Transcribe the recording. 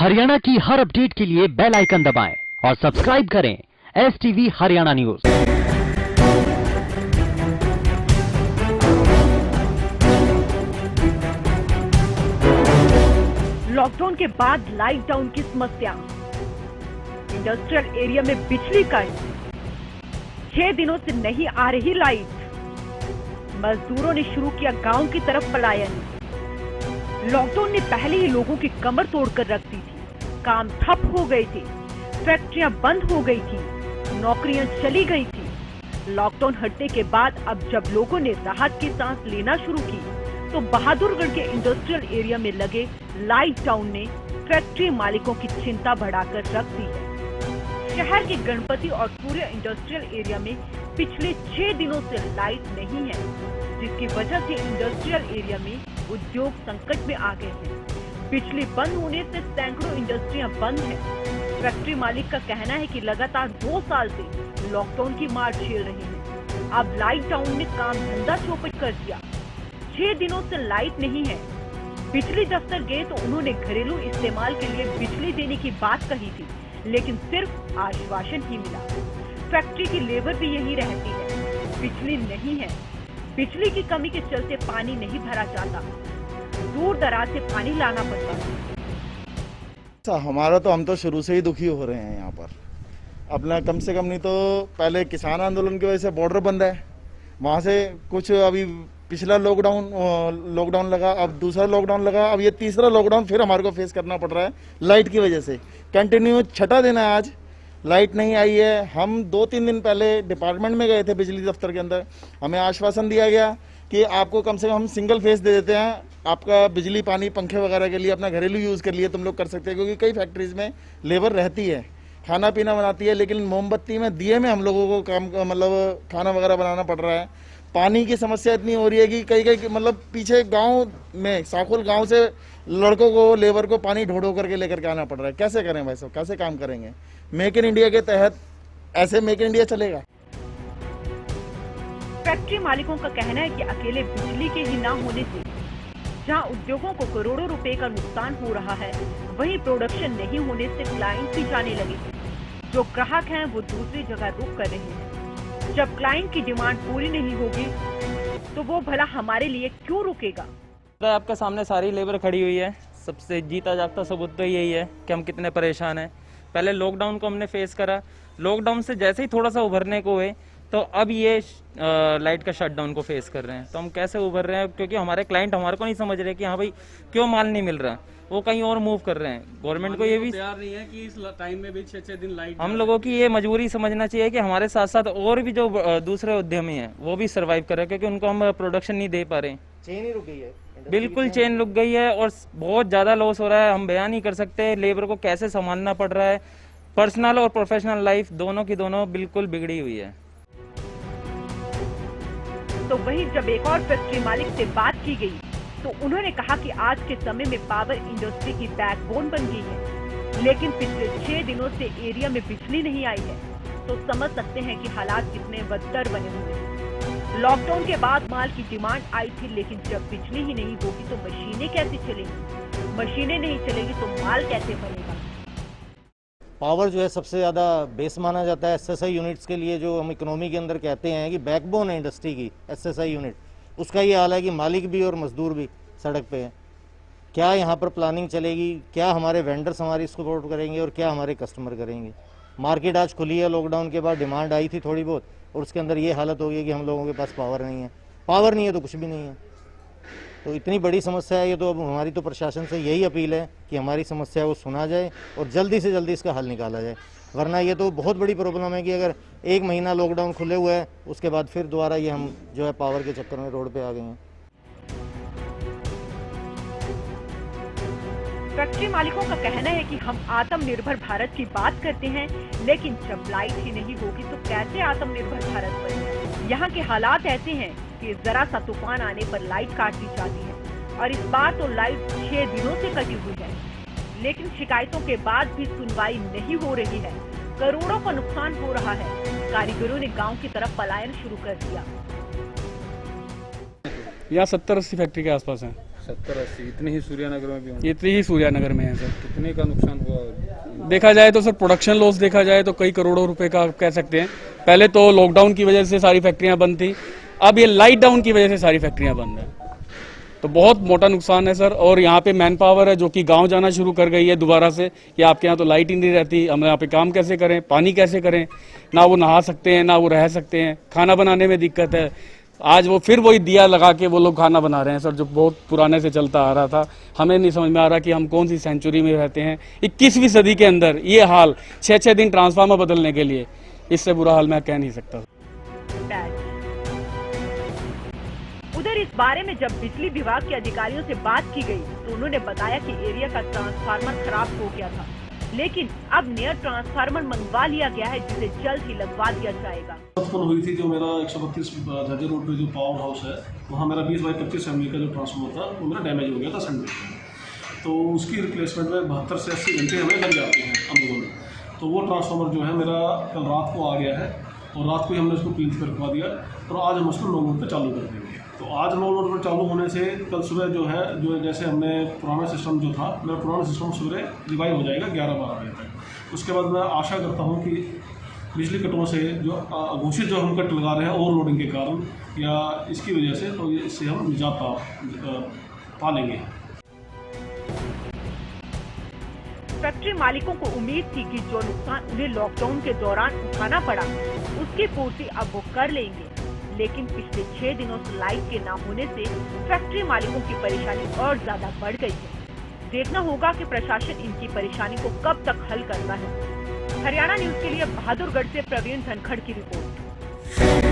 हरियाणा की हर अपडेट के लिए बेल आइकन दबाएं और सब्सक्राइब करें STV हरियाणा न्यूज। लॉकडाउन के बाद लाइट डाउन की समस्या, इंडस्ट्रियल एरिया में बिजली कट, 6 दिनों से नहीं आ रही लाइट, मजदूरों ने शुरू किया गांव की तरफ पलायन। लॉकडाउन ने पहले ही लोगों की कमर तोड़कर रख दी थी, काम ठप हो गए थे, फैक्ट्रियां बंद हो गई थी, नौकरियां चली गई थी। लॉकडाउन हटने के बाद अब जब लोगों ने राहत की सांस लेना शुरू की तो बहादुरगढ़ के इंडस्ट्रियल एरिया में लगे लाइट डाउन ने फैक्ट्री मालिकों की चिंता बढ़ाकर रख दी है। शहर के गणपति और सूर्य इंडस्ट्रियल एरिया में पिछले 6 दिनों से लाइट नहीं है, जिसकी वजह से इंडस्ट्रियल एरिया में उद्योग संकट में आ गए हैं। बिजली बंद होने से सैकड़ों इंडस्ट्रियां बंद हैं। फैक्ट्री मालिक का कहना है कि लगातार 2 साल से लॉकडाउन की मार झेल रहे हैं। अब लाइट डाउन ने काम धंधा चौपट कर दिया। 6 दिनों से लाइट नहीं है। बिजली दफ्तर गए तो उन्होंने घरेलू इस्तेमाल के लिए बिजली देने की बात कही थी, लेकिन सिर्फ आश्वासन ही मिला। फैक्ट्री की लेबर भी यही रहती है, बिजली नहीं है। बिजली की कमी के चलते पानी नहीं भरा जाता, दूर दराज से पानी लाना पड़ता है। हमारा तो हम तो शुरू से ही दुखी हो रहे हैं यहाँ पर। अपना कम से कम नहीं तो पहले किसान आंदोलन की वजह से बॉर्डर बंद है, वहाँ से कुछ अभी पिछला लॉकडाउन लगा, अब दूसरा लॉकडाउन लगा, अब ये तीसरा लॉकडाउन फिर हमारे को फेस करना पड़ रहा है लाइट की वजह से। कंटिन्यू छठा दिन है आज, लाइट नहीं आई है। हम 2-3 दिन पहले डिपार्टमेंट में गए थे बिजली दफ्तर के अंदर, हमें आश्वासन दिया गया कि आपको कम से कम हम सिंगल फेस दे देते हैं, आपका बिजली पानी पंखे वगैरह के लिए अपना घरेलू यूज़ कर लिए तुम लोग कर सकते हैं, क्योंकि कई फैक्ट्रीज में लेबर रहती है, खाना पीना बनाती है, लेकिन मोमबत्ती में दिए में हम लोगों को काम मतलब खाना वगैरह बनाना पड़ रहा है। पानी की समस्या इतनी हो रही है कि कई मतलब पीछे गांव में साखुल गांव से लड़कों को लेबर को पानी ढो करके लेकर के आना पड़ रहा है। कैसे करें भाई साहब, कैसे काम करेंगे? मेक इन इंडिया के तहत ऐसे मेक इन इंडिया चलेगा? फैक्ट्री मालिकों का कहना है कि अकेले बिजली के ही न होने से जहां उद्योगों को करोड़ों रुपए का नुकसान हो रहा है, वहीं प्रोडक्शन नहीं होने से क्लाइंट भी जाने लगे हैं। जो ग्राहक हैं वो दूसरी जगह रुक कर रहे हैं। जब क्लाइंट की डिमांड पूरी नहीं होगी तो वो भला हमारे लिए क्यों रुकेगा? आपके सामने सारी लेबर खड़ी हुई है। सबसे जीता जागता सबूत तो यही है कि हम कितने परेशान हैं। पहले लॉकडाउन को हमने फेस करा, लॉकडाउन से जैसे ही थोड़ा सा उभरने को हुए तो अब ये लाइट का शटडाउन को फेस कर रहे हैं। तो हम कैसे उभर रहे हैं, क्योंकि हमारे क्लाइंट हमारे को नहीं समझ रहे कि हाँ भाई क्यों माल नहीं मिल रहा, वो कहीं और मूव कर रहे हैं। गवर्नमेंट को ये भी तैयार नहीं है कि इस टाइम में भी 6-6 दिन लाइट। हम लोगों की ये मजबूरी समझना चाहिए कि हमारे साथ साथ और भी जो दूसरे उद्यमी हैं वो भी सर्वाइव कर रहे हैं, क्योंकि उनको हम प्रोडक्शन नहीं दे पा रहे। चेन ही रुक गई है, बिल्कुल चेन रुक गई है और बहुत ज्यादा लॉस हो रहा है। हम बयान नहीं कर सकते लेबर को कैसे संभालना पड़ रहा है। पर्सनल और प्रोफेशनल लाइफ दोनों की दोनों बिल्कुल बिगड़ी हुई है। तो वहीं जब एक और फैक्ट्री मालिक से बात की गई तो उन्होंने कहा कि आज के समय में पावर इंडस्ट्री की बैकबोन बन गई है, लेकिन पिछले 6 दिनों से एरिया में बिजली नहीं आई है, तो समझ सकते हैं कि हालात कितने बदतर बने हुए हैं। लॉकडाउन के बाद माल की डिमांड आई थी, लेकिन जब बिजली ही नहीं होगी तो मशीनें कैसे चलेंगी? मशीनें नहीं चलेगी तो माल कैसे बनेगा? पावर जो है सबसे ज़्यादा बेस माना जाता है SSI यूनिट्स के लिए, जो हम इकोनॉमी के अंदर कहते हैं कि बैकबोन है इंडस्ट्री की SSI यूनिट। उसका ये हाल है कि मालिक भी और मजदूर भी सड़क पे हैं। क्या यहाँ पर प्लानिंग चलेगी? क्या हमारे वेंडर्स हमारी सपोर्ट करेंगे और क्या हमारे कस्टमर करेंगे? मार्केट आज खुली है, लॉकडाउन के बाद डिमांड आई थी थोड़ी बहुत, और उसके अंदर ये हालत हो गई कि हम लोगों के पास पावर नहीं है। पावर नहीं है तो कुछ भी नहीं है। तो इतनी बड़ी समस्या है ये, तो अब हमारी तो प्रशासन से यही अपील है कि हमारी समस्या को सुना जाए और जल्दी से जल्दी इसका हल निकाला जाए, वरना ये तो बहुत बड़ी प्रॉब्लम है कि अगर 1 महीना लॉकडाउन खुले हुए है, उसके बाद फिर दोबारा ये हम जो है पावर के चक्कर में रोड पे आ गए हैं। फैक्ट्री मालिकों का कहना है कि हम आत्मनिर्भर भारत की बात करते हैं, लेकिन जब लाइट ही नहीं होगी तो कैसे आत्मनिर्भर भारत बनेगा? यहाँ के हालात ऐसे हैं कि जरा सा तूफान आने पर लाइट काट दी जाती है, और इस बार तो लाइट 6 दिनों से कटी हुई है, लेकिन शिकायतों के बाद भी सुनवाई नहीं हो रही है। करोड़ों का नुकसान हो रहा है। कारीगरों ने गांव की तरफ पलायन शुरू कर दिया। यहाँ 70-80 फैक्ट्री के आसपास है। 70-80 इतने ही सूर्यनगर में भी होंगे। इतनी ही सूर्यानगर में है सर। कितने का नुकसान हुआ? देखा जाए तो सर प्रोडक्शन लॉस देखा जाए तो कई करोड़ों रुपए का कह सकते हैं। पहले तो लॉकडाउन की वजह से सारी फैक्ट्रियां बंद थी, अब ये लाइट डाउन की वजह से सारी फैक्ट्रियां बंद है, तो बहुत मोटा नुकसान है सर। और यहाँ पे मैन पावर है जो कि गांव जाना शुरू कर गई है दोबारा से कि आपके यहाँ तो लाइट ही नहीं रहती, हम यहाँ पे काम कैसे करें, पानी कैसे करें, ना वो नहा सकते हैं ना वो रह सकते हैं, खाना बनाने में दिक्कत है। आज वो फिर वही दिया लगा के वो लोग खाना बना रहे हैं सर, जो बहुत पुराने से चलता आ रहा था। हमें नहीं समझ में आ रहा कि हम कौन सी सेंचुरी में रहते हैं। 21वीं सदी के अंदर ये हाल, 6-6 दिन ट्रांसफार्मर बदलने के लिए, इससे बुरा हाल मैं कह नहीं सकता। उधर इस बारे में जब बिजली विभाग के अधिकारियों से बात की गई तो उन्होंने बताया कि एरिया का ट्रांसफार्मर खराब हो गया था, लेकिन अब नया ट्रांसफार्मर मंगवा लिया गया है जिसे जल्द ही लगवा दिया जाएगा। उत्पन्न हुई थी जो मेरा 132 झज्जर रोड पे जो पावर हाउस है, वहाँ मेरा 20/25 MVA का जो ट्रांसफार्मर था वो मेरा डैमेज हो गया था संडे, तो उसकी रिप्लेसमेंट में 72 से 80 घंटे हमें लग जाते हैं अंदर में। तो वो ट्रांसफार्मर जो है मेरा कल रात को आ गया है और रात को ही हमने उसको क्लीन करवा दिया और आज हम उसको 9 मोड पर चालू कर देंगे। तो आज 9 मोड पर चालू होने से कल सुबह जो है जो जैसे हमने पुराना सिस्टम जो था, मेरा पुराना सिस्टम सुबह रिवाइव हो जाएगा 11-12 बजे तक। उसके बाद मैं आशा करता हूँ कि बिजली कटों से जो अघोषित जो हम कट लगा रहे हैं ओवरलोडिंग के कारण या इसकी वजह से, तो इससे हम निजात पा लेंगे। फैक्ट्री मालिकों को उम्मीद थी कि जो नुकसान उन्हें लॉकडाउन के दौरान उठाना पड़ा उसकी पूर्ति अब वो कर लेंगे, लेकिन पिछले 6 दिनों से लाइट के न होने से फैक्ट्री मालिकों की परेशानी और ज्यादा बढ़ गई है। देखना होगा कि प्रशासन इनकी परेशानी को कब तक हल करता है। हरियाणा न्यूज के लिए बहादुरगढ़ से प्रवीण धनखड़ की रिपोर्ट।